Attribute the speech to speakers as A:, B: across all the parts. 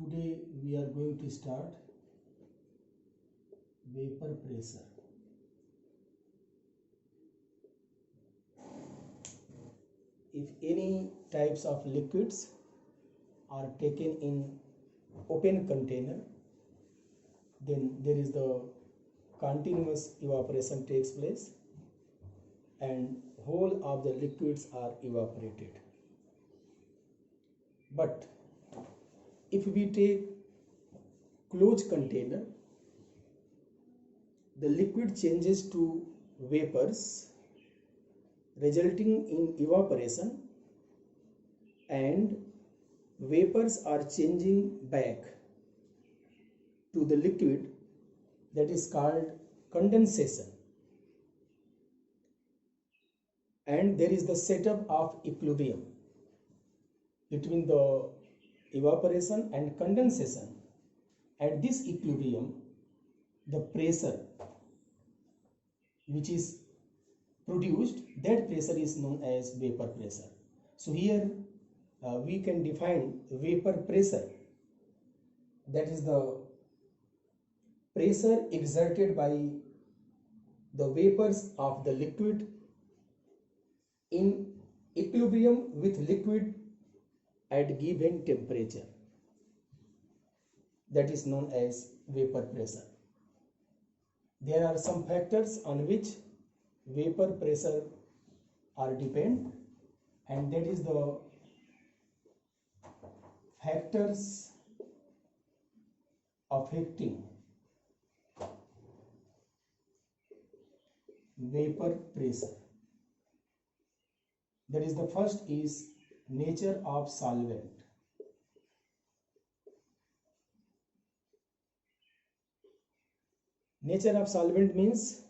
A: Today we are going to start vapor pressure. If any types of liquids are taken in open container, then there is the continuous evaporation takes place and whole of the liquids are evaporated. But if we take closed container, the liquid changes to vapors resulting in evaporation, and vapors are changing back to the liquid, that is called condensation. And there is the setup of equilibrium between the evaporation and condensation. At this equilibrium, the pressure which is produced, that pressure is known as vapor pressure. So here we can define vapor pressure, that is the pressure exerted by the vapors of the liquid in equilibrium with liquid at given temperature, that is known as vapor pressure. There are some factors on which vapor pressure are depend, and that is the factors affecting vapor pressure. That is, the first is nature of solvent. Nature of solvent means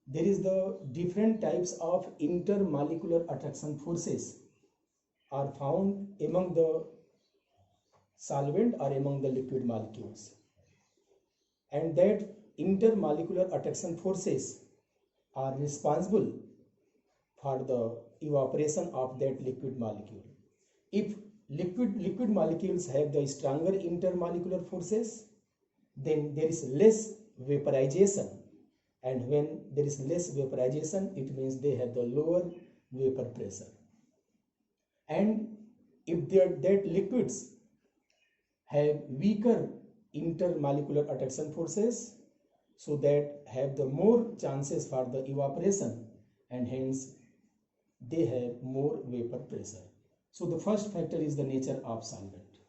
A: there is the different types of intermolecular attraction forces are found among the solvent or among the liquid molecules, and that intermolecular attraction forces are responsible for the evaporation of that liquid molecule. If liquid molecules have the stronger intermolecular forces, then there is less vaporization, and when there is less vaporization, it means they have the lower vapor pressure. And if that liquids have weaker intermolecular attraction forces, so that have the more chances for the evaporation, and hence they have more vapor pressure. So the first factor is the nature of solvent.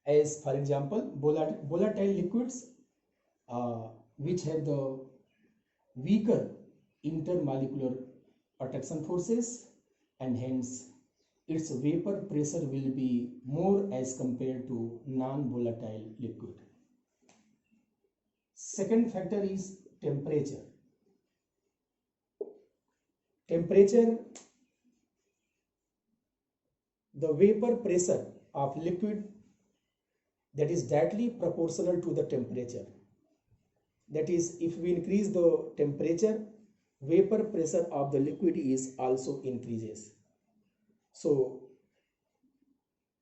A: As for example, volatile liquids which have the weaker intermolecular attraction forces, and hence its vapor pressure will be more as compared to non-volatile liquid. Second factor is temperature. Temperature, the vapor pressure of liquid, that is directly proportional to the temperature. That is, if we increase the temperature, vapor pressure of the liquid is also increases. So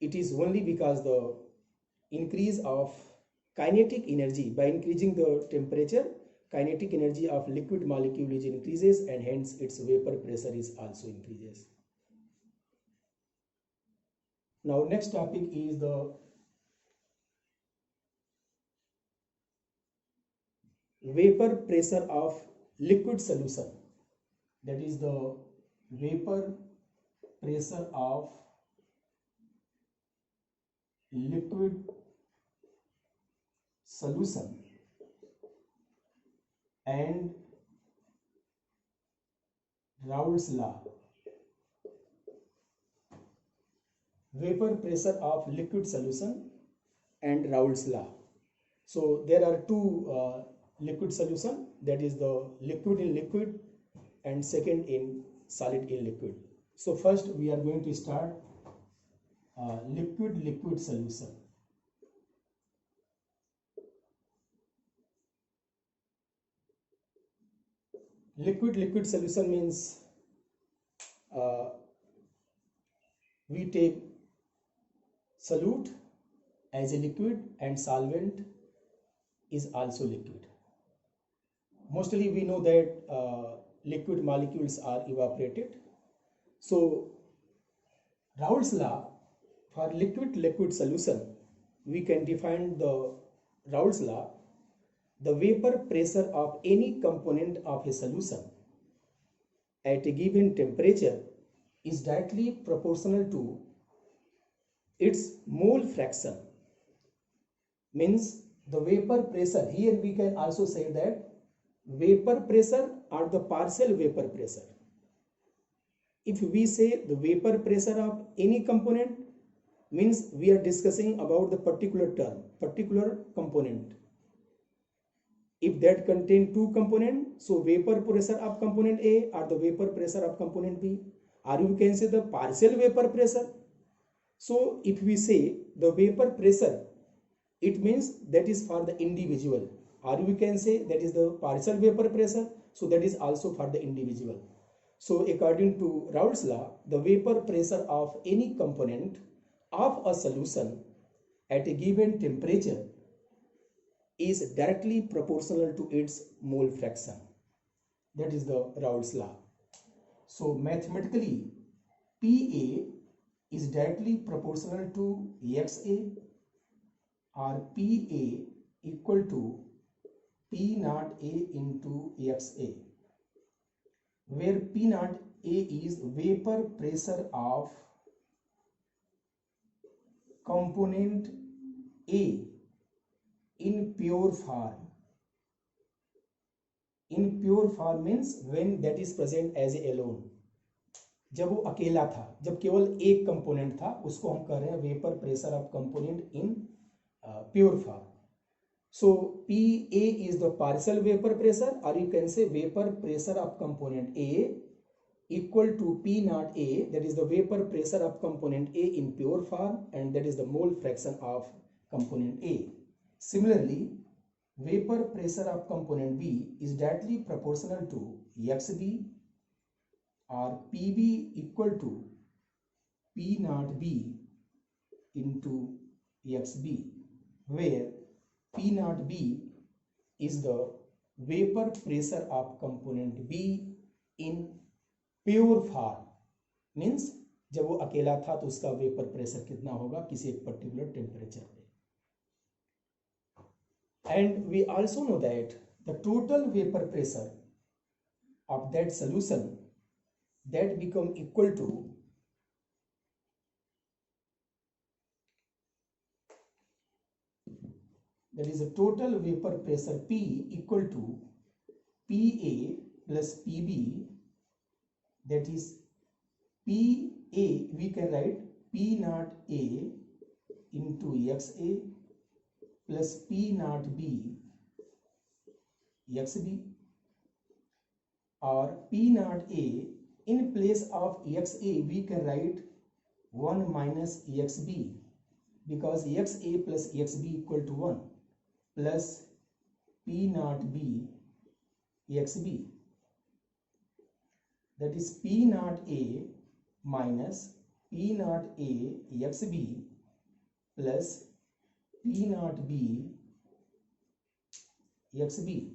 A: it is only because the increase of kinetic energy, by increasing the temperature, kinetic energy of liquid molecule is increases, and hence its vapor pressure is also increases. Now next topic is the vapor pressure of liquid solution. That is the vapor pressure of liquid solution and Raoult's law. Vapor pressure of liquid solution and Raoult's law. So there are two liquid solution, that is the liquid in liquid and second in solid in liquid. So first we are going to start liquid solution. Liquid solution means we take solute as a liquid and solvent is also liquid. Mostly we know that liquid molecules are evaporated. So Raoult's law for liquid solution, we can define the Raoult's law. The vapor pressure of any component of a solution at a given temperature is directly proportional to its mole fraction. Means the vapor pressure, here we can also say that vapor pressure or the partial vapor pressure. If we say the vapor pressure of any component, means we are discussing about the particular term, particular component. If that contain two components, so vapor pressure of component A or the vapor pressure of component B, or you can say the partial vapor pressure. So if we say the vapor pressure, it means that is for the individual, or we can say that is the partial vapor pressure, so that is also for the individual. So according to Raoult's law, the vapor pressure of any component of a solution at a given temperature is directly proportional to its mole fraction. That is the Raoult's law. So mathematically, PA is directly proportional to XA, or PA equal to P naught A into XA, where P naught A is vapor pressure of component A in pure form. In pure form means when that is present as a alone. जब वो अकेला था, जब केवल एक component था, उसको हम कह रहे हैं vapour pressure of component in pure form. So PA is the partial vapor pressure, or you can say vapor pressure of component A equal to P naught A, that is the vapor pressure of component A in pure form, and that is the mole fraction of component A. Similarly, vapor pressure of component B is directly proportional to XB, or PB equal to P naught B into XB, where P naught B is the vapor pressure of component B in pure form. Means जब वो अकेला था तो उसका vapour pressure कितना होगा किसी एक पर्टिकुलर टेम्परेचर पे. And we also know that the total vapor pressure of that solution that become equal to that is a total vapor pressure P equal to PA plus PB, that is PA, we can write P naught A into XA plus P naught B XB, or P naught A in place of XA we can write 1 minus XB, because XA plus XB equal to 1, plus P naught B XB, that is P naught A minus P naught A XB plus P naught B XB,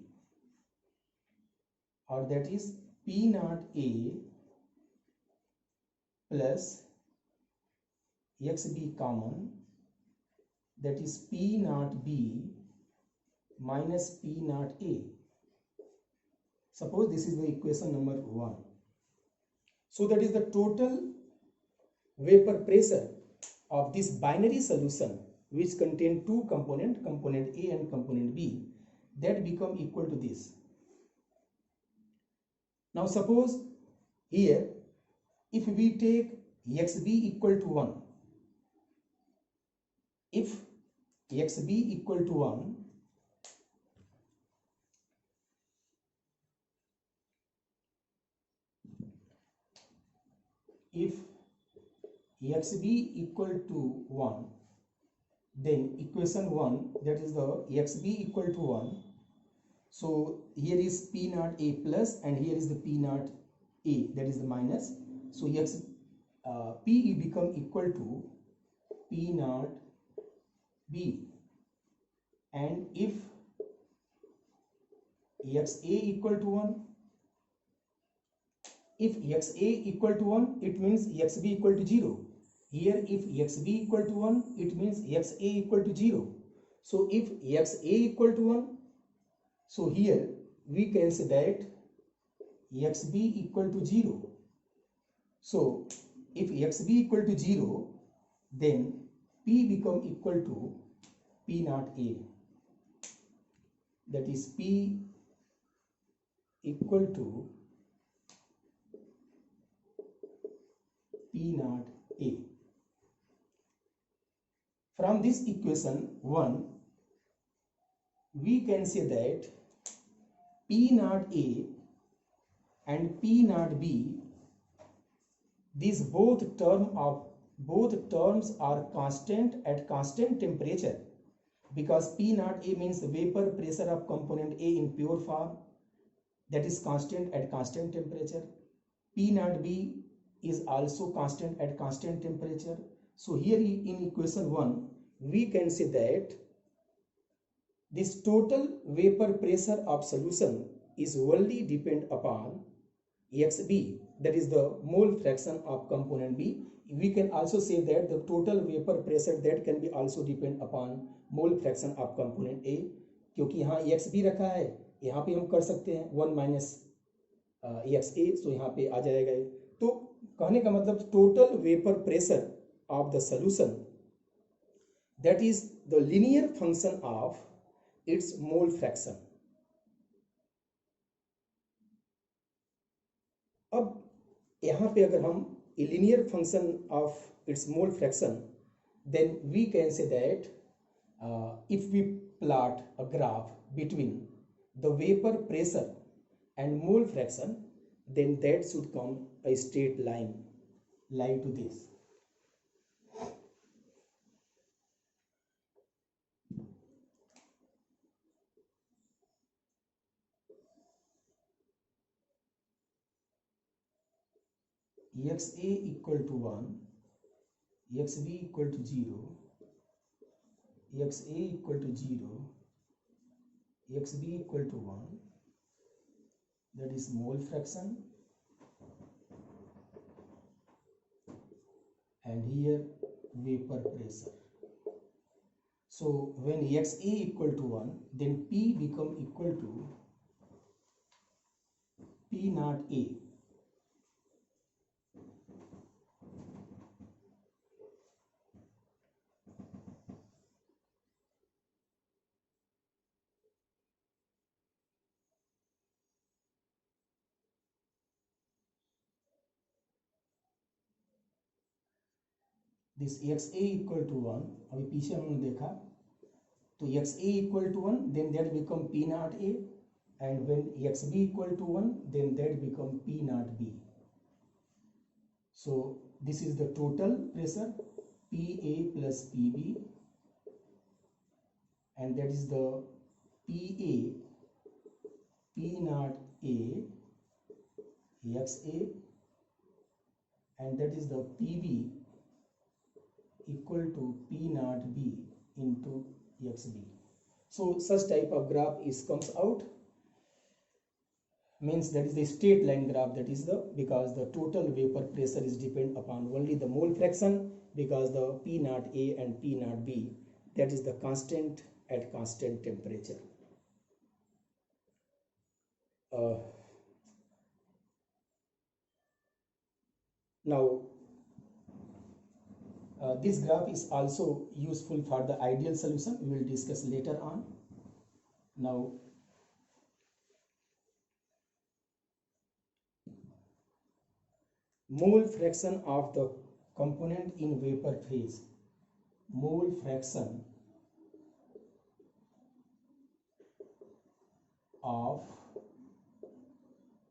A: or that is P naught A plus XB common, that is P naught B minus P naught A. Suppose this is the equation number 1. So that is the total vapor pressure of this binary solution which contain two components, component A and component B, that become equal to this. Now suppose here if we take XB equal to 1, if XB equal to 1, if XB equal to 1, then equation 1, that is the XB equal to 1. So here is P naught A plus and here is the P naught A, that is the minus. So P become equal to P naught B, and if XA equal to 1, if XA equal to 1, it means XB equal to 0. Here if XB equal to 1, it means XA equal to 0. So if XA equal to 1, so here we can say that XB equal to 0. So if XB equal to 0, then P become equal to P naught A. That is P equal to P naught A. From this equation 1, we can say that P naught A and P naught B, these both terms are constant at constant temperature, because P naught A means vapor pressure of component A in pure form, that is constant at constant temperature. P naught B is also constant at constant temperature. So here in equation 1, we can say that this total vapor pressure of solution is only depend upon XB, that is the mole fraction of component B. We can also say that the total vapor pressure that can be also depend upon mole fraction of component A, क्योंकि यहाँ XB रखा है, यहाँ पे हम कर सकते हैं 1 माइनस XA, तो यहाँ पे आ जाएगा ये। तो कहने का मतलब total vapour pressure of the solution, that is the linear function of its mole fraction. अब यहाँ पे अगर हम linear function of its mole fraction, then we can say that if we plot a graph between the vapor pressure and mole fraction, then that should come a straight line like to this. XA equal to 1, XB equal to 0, XA equal to 0, XB equal to 1, that is mole fraction, and here vapor pressure. So when XA equal to 1, then P become equal to P naught A. This XA equal to 1, अभी पीछे हमने देखा, तो XA equal to 1, then that become P naught A, and when XB equal to 1, then that become P naught B. So this is the total pressure, PA plus PB, and that is the PA, P naught A, XA, and that is the PB equal to P naught B into XB. So such type of graph comes out, means that is the straight line graph, that is the, because the total vapor pressure is depend upon only the mole fraction, because the P naught A and P naught B, that is the constant at constant temperature. Now this graph is also useful for the ideal solution, we will discuss later on. Now mole fraction of the component in vapor phase, mole fraction of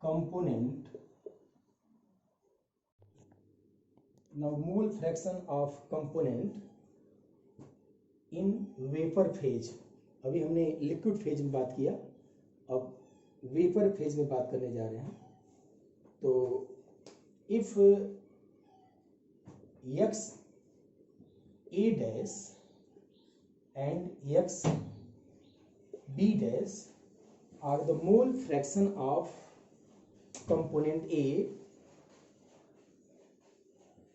A: component, now mole fraction of component in vapor phase, अभी हमने liquid phase में बात किया, अब vapour phase में बात करने जा रहे हैं। तो if X A dash and x b dash are the mole fraction of component A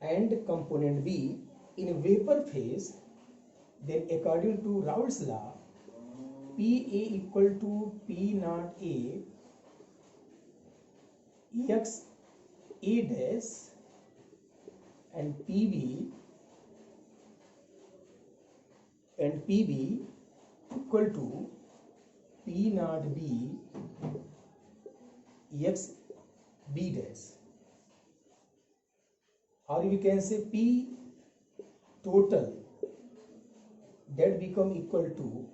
A: and component B in vapor phase, then according to Raoult's law, Pa equal to P naught A x A dash and Pb equal to P naught B x B dash, or we can say P total, that become equal to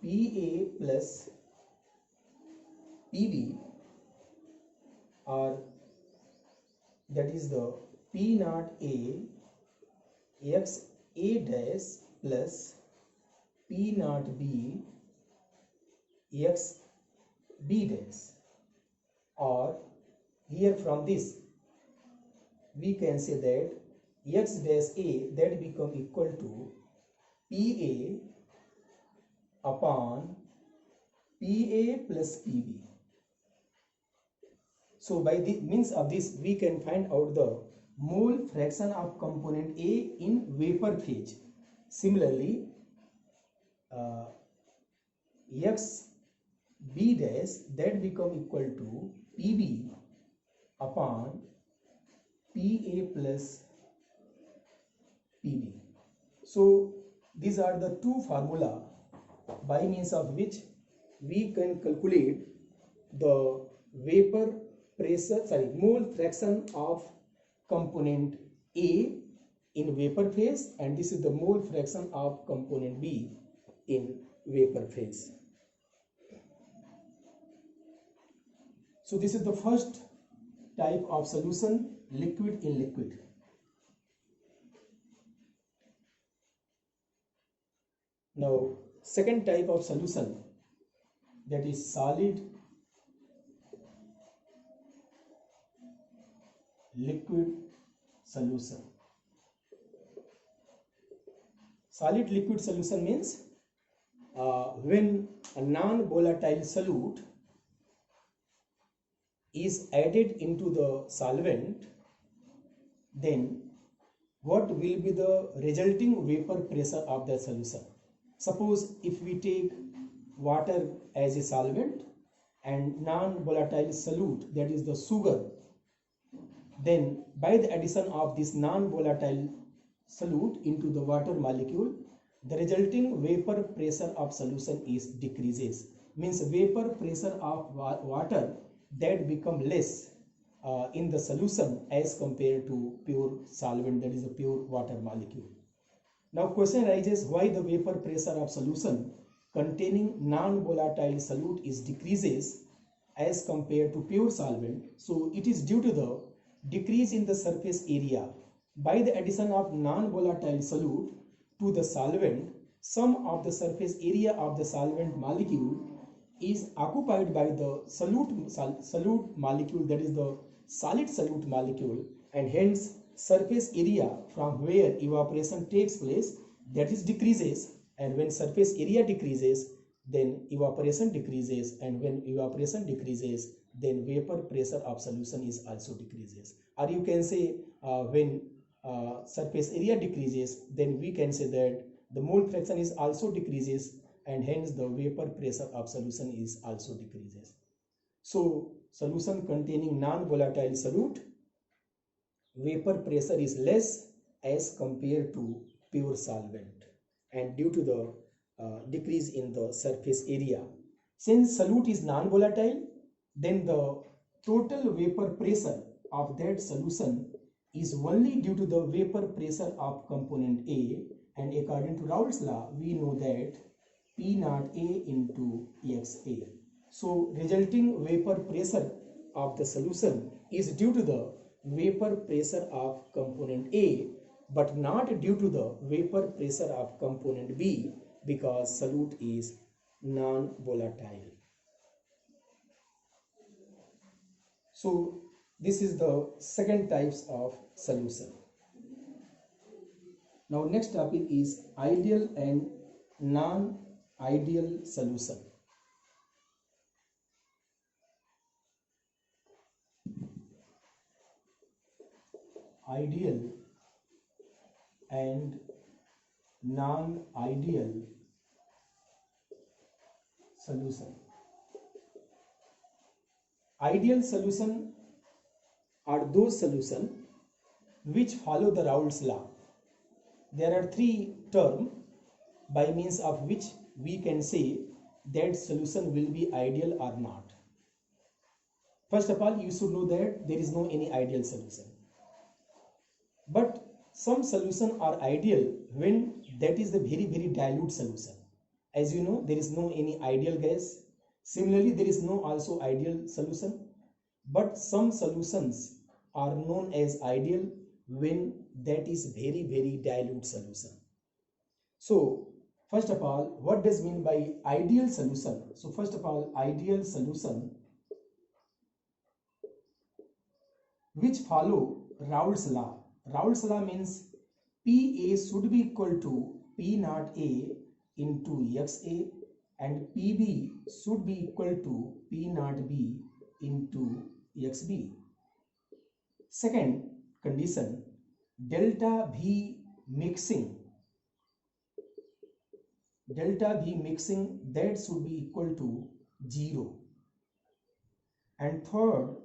A: Pa plus Pb, or that is the P naught A x A dash plus P naught B x B dash, or here from this we can say that x dash A that become equal to Pa upon Pa plus Pb. So by the means of this we can find out the mole fraction of component A in vapor phase. Similarly, x b dash that become equal to Pb upon Pa plus Pb. So these are the two formula by means of which we can calculate the vapor pressure, mole fraction of component A in vapor phase, and this is the mole fraction of component B in vapor phase. So this is the first type of solution, liquid in liquid. Now second type of solution, that is solid liquid solution. Solid liquid solution means when a non-volatile solute is added into the solvent, then what will be the resulting vapor pressure of the solution? Suppose if we take water as a solvent and non-volatile solute, that is the sugar, then by the addition of this non-volatile solute into the water molecule, the resulting vapor pressure of solution is decreases. Means vapor pressure of water that become less in the solution as compared to pure solvent, that is a pure water molecule. Now question arises, why the vapor pressure of solution containing non-volatile solute is decreases as compared to pure solvent? So it is due to the decrease in the surface area. By the addition of non-volatile solute to the solvent, some of the surface area of the solvent molecule is occupied by the solute molecule, that is the solid solute molecule, and hence surface area from where evaporation takes place, that is decreases, and when surface area decreases, then evaporation decreases, and when evaporation decreases, then vapor pressure of solution is also decreases. Or you can say when surface area decreases, then we can say that the mole fraction is also decreases, and hence the vapor pressure of solution is also decreases. So solution containing non-volatile solute, vapor pressure is less as compared to pure solvent, and due to the decrease in the surface area. Since solute is non-volatile, then the total vapor pressure of that solution is only due to the vapor pressure of component A, and according to Raoult's law, we know that P naught A into XA. So resulting vapor pressure of the solution is due to the vapor pressure of component A, but not due to the vapor pressure of component B, because solute is non-volatile. So this is the second types of solution. Now next topic is ideal and non-ideal solution. Ideal and non-ideal solution. Ideal solution are those solutions which follow the Raoult's law. There are three terms by means of which we can say that solution will be ideal or not. First of all, you should know that there is no any ideal solution. But some solutions are ideal when that is the very dilute solution. As you know, there is no any ideal gas. Similarly, there is no also ideal solution. But some solutions are known as ideal when that is very dilute solution. So first of all, what does mean by ideal solution? So first of all, ideal solution which follow Raoult's law. Raoult's law means PA should be equal to P naught A into XA and PB should be equal to P naught B into XB. Second condition, delta V mixing that should be equal to 0. And third,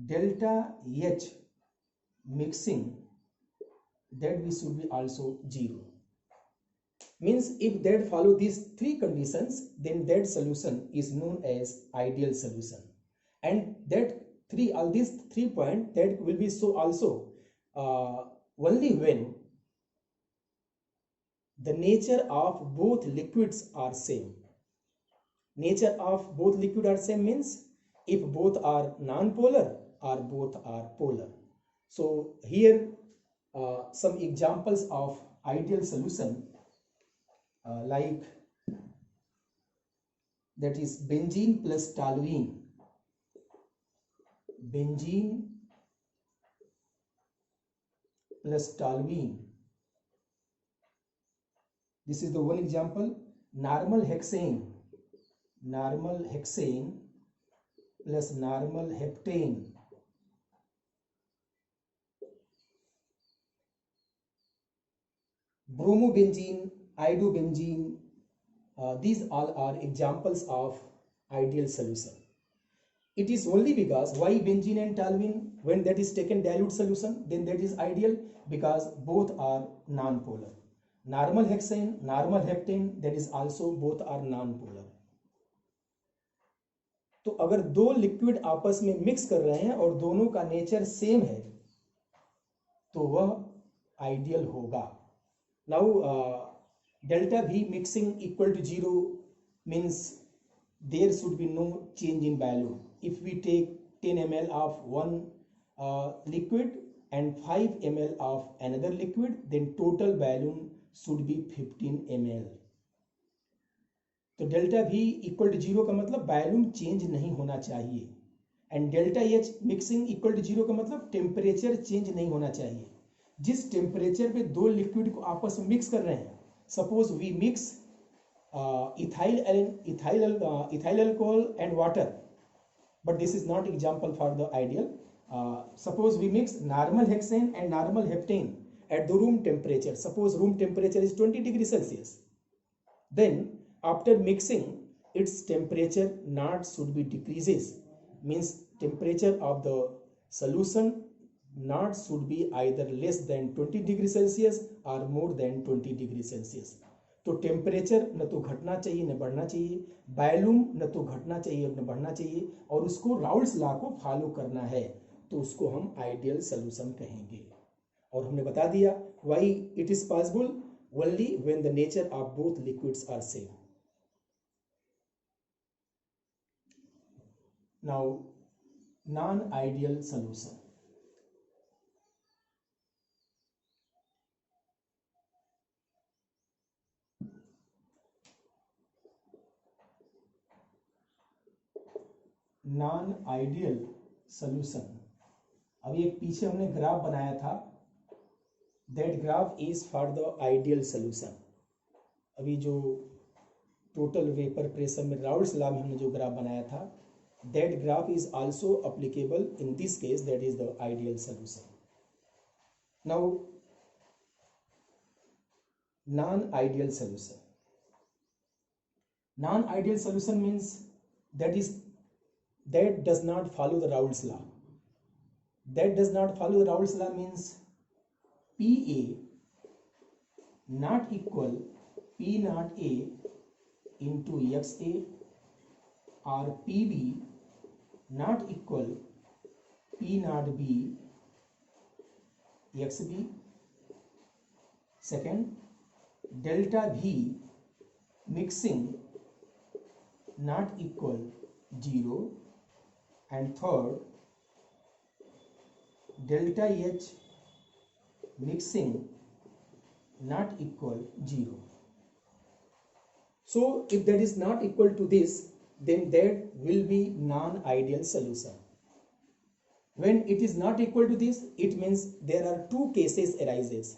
A: delta H mixing that we should be also 0. Means if that follow these three conditions, then that solution is known as ideal solution. And that all these 3 points that will be so also only when the nature of both liquids are same. Nature of both liquid are same means if both are non-polar or both are polar. So here some examples of ideal solution like that is benzene plus toluene. Benzene plus toluene. This is the one example. Normal hexane plus normal heptane. Bromobenzene, iodobenzene, these all are examples of ideal solution. It is only because why benzene and toluene, when that is taken dilute solution, then that is ideal because both are non-polar. Normal hexane, normal heptane, that is also both are non-polar. तो अगर दो liquid आपस में mix कर रहे हैं और दोनों का नेचर सेम है तो वह आइडियल होगा. Now delta V mixing equal to 0 means there should be no change in volume. If we take 10 ml of one liquid and 5 ml of another liquid, then total volume should be 15 ml. तो delta V equal to 0 का मतलब volume change नहीं होना चाहिए. And delta H mixing equal to 0 का मतलब temperature change नहीं होना चाहिए. जिस टेम्परेचर पे दो लिक्विड को आपस में मिक्स कर रहे हैं, suppose we mix ethyl alcohol and water, but this is not example for the ideal. Suppose we mix normal hexane and normal heptane at the room temperature. Suppose room temperature is 20 degrees Celsius. Then after mixing, its temperature not should be decreases. Means temperature of the solution not should be either less than 20 degrees Celsius or more than 20 degrees Celsius. तो temperature न तो घटना चाहिए न बढ़ना चाहिए, volume न तो घटना चाहिए न बढ़ना चाहिए, और उसको राउल्ट्स लॉ को फॉलो करना है, तो उसको हम आइडियल सॉल्यूशन कहेंगे. और हमने बता दिया why it is possible only when the nature of both liquids are same. Now non ideal solution. Non ideal solution, अभी एक पीछे हमने ग्राफ बनाया था, that graph is for the ideal solution. अभी जो टोटल वेपर प्रेशर में Raoult's law में हमने जो ग्राफ बनाया था, that graph is also applicable in this case, that is the ideal solution. Now non-ideal solution. Non-ideal solution means that does not follow the Raoult's law. That does not follow the Raoult's law means PA not equal P naught A into XA, or PB not equal P naught B XB. Second, delta V mixing not equal 0, and third, delta H mixing not equal 0. So if that is not equal to this, then that will be non-ideal solution. When it is not equal to this, it means there are two cases arises,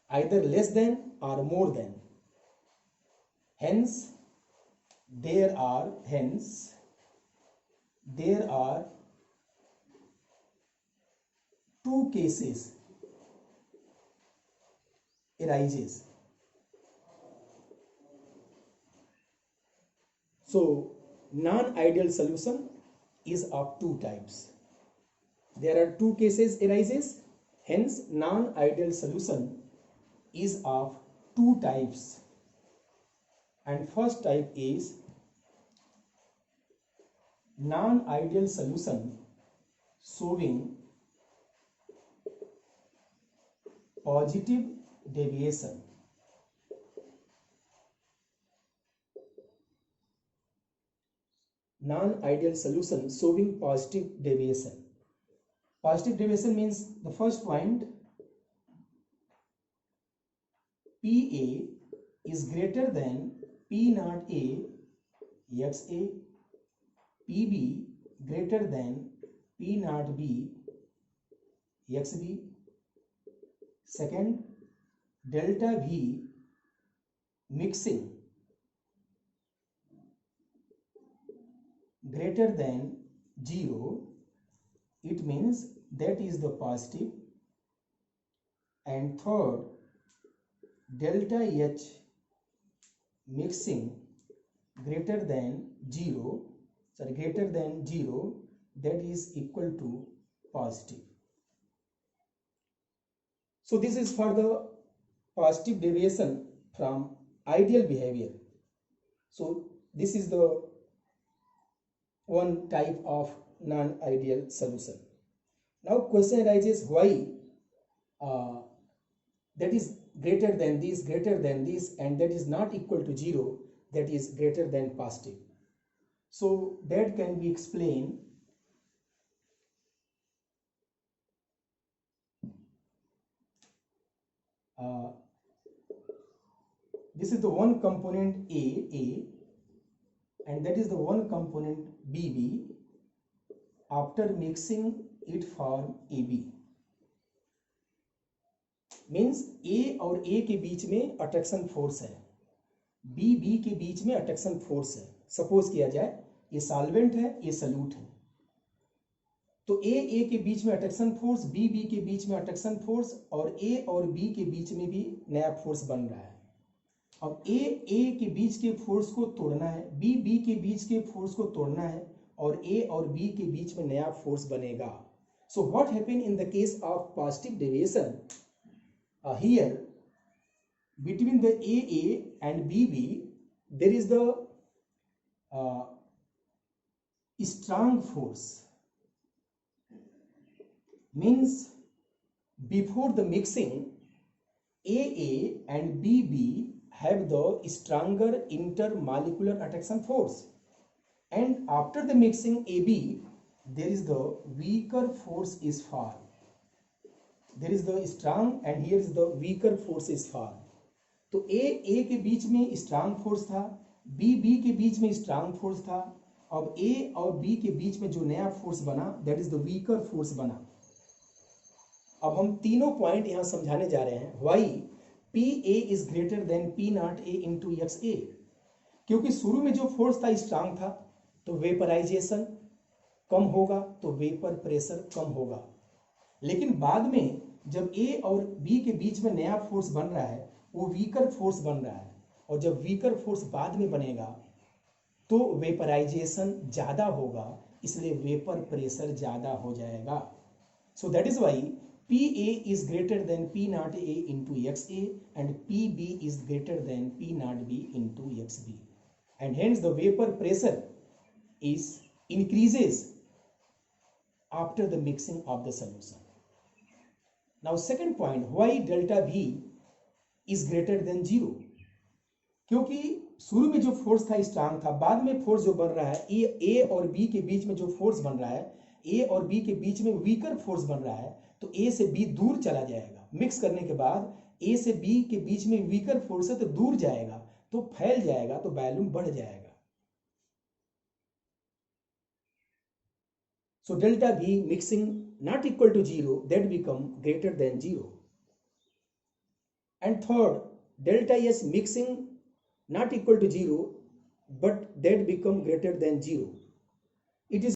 A: either less than or more than. Hence there are two cases arises. So non-ideal solution is of two types. There are two cases arises, hence non-ideal solution is of two types. And first type is non-ideal solution showing positive deviation. Non-ideal solution showing positive deviation. Positive deviation means the first point, PA is greater than P naught A XA, PB greater than P naught B XB. Second, delta V mixing greater than 0, it means that is the positive. And third, delta H mixing greater than 0, that is equal to positive. So this is for the positive deviation from ideal behavior. So this is the one type of non-ideal solution. Now question arises, why that is greater than this, and that is not equal to 0, that is greater than positive. So that can be explained this is the one component A, and that is the one component BB. After mixing it form AB. Means A और A के बीच में attraction force है, B के बीच में attraction force है. Suppose किया जाए ये सॉल्वेंट है, ये सल्यूट है, तो A के बीच में अट्रैक्शन फोर्स, B के बीच में अट्रैक्शन फोर्स, और A और B के बीच में भी नया फोर्स बन रहा है. अब A के बीच के फोर्स को तोड़ना है, B के बीच के फोर्स को तोड़ना है, और A और B के बीच में नया फोर्स बनेगा. So what happened in the case of positive deviation? Here between the AA and BB there is the strong force. Means before the mixing, AA and BB have the stronger intermolecular attraction force, and after the mixing AB there is the weaker force is formed. There is the strong and here is the weaker force is formed. तो A के बीच में strong force था, B के बीच में strong force था. अब A और B के बीच में जो नया फोर्स बना that is the weaker force बना. अब हम तीनों पॉइंट यहां समझाने जा रहे हैं. Why P A is greater than P not A into X A, क्योंकि शुरू में जो फोर्स था स्ट्रांग था, तो वेपराइजेशन कम होगा तो वेपर प्रेशर कम होगा। लेकिन बाद में जब ए और बी के बीच में नया फोर्स बन रहा है, वो वीकर फोर्स बन रहा है, और जब वीकर फोर्स बाद में बनेगा तो वेपराइजेशन ज़्यादा होगा, इसलिए वेपर प्रेशर ज़्यादा हो जाएगा। So that is why P A is greater than P not A into X A and P B is greater than P naught B into X B, and hence the vapour pressure is increases after the mixing of the solution. Now second point, why delta V is greater than 0? क्योंकि शुरू में जो force था strong था, बाद में force जो बन रहा है ए और बी के बीच में जो फोर्स बन रहा है, ए और बी के बीच में वीकर फोर्स बन रहा है, तो ए से बी दूर चला जाएगा। मिक्स करने के बाद ए से बी के बीच में वीकर फोर्स है तो दूर जाएगा, तो फैल जाएगा, तो वॉल्यूम बढ़ जाएगा। So delta V mixing not equal to 0, that become greater than 0. And third, delta S mixing not equal to 0, but that become greater than 0. It is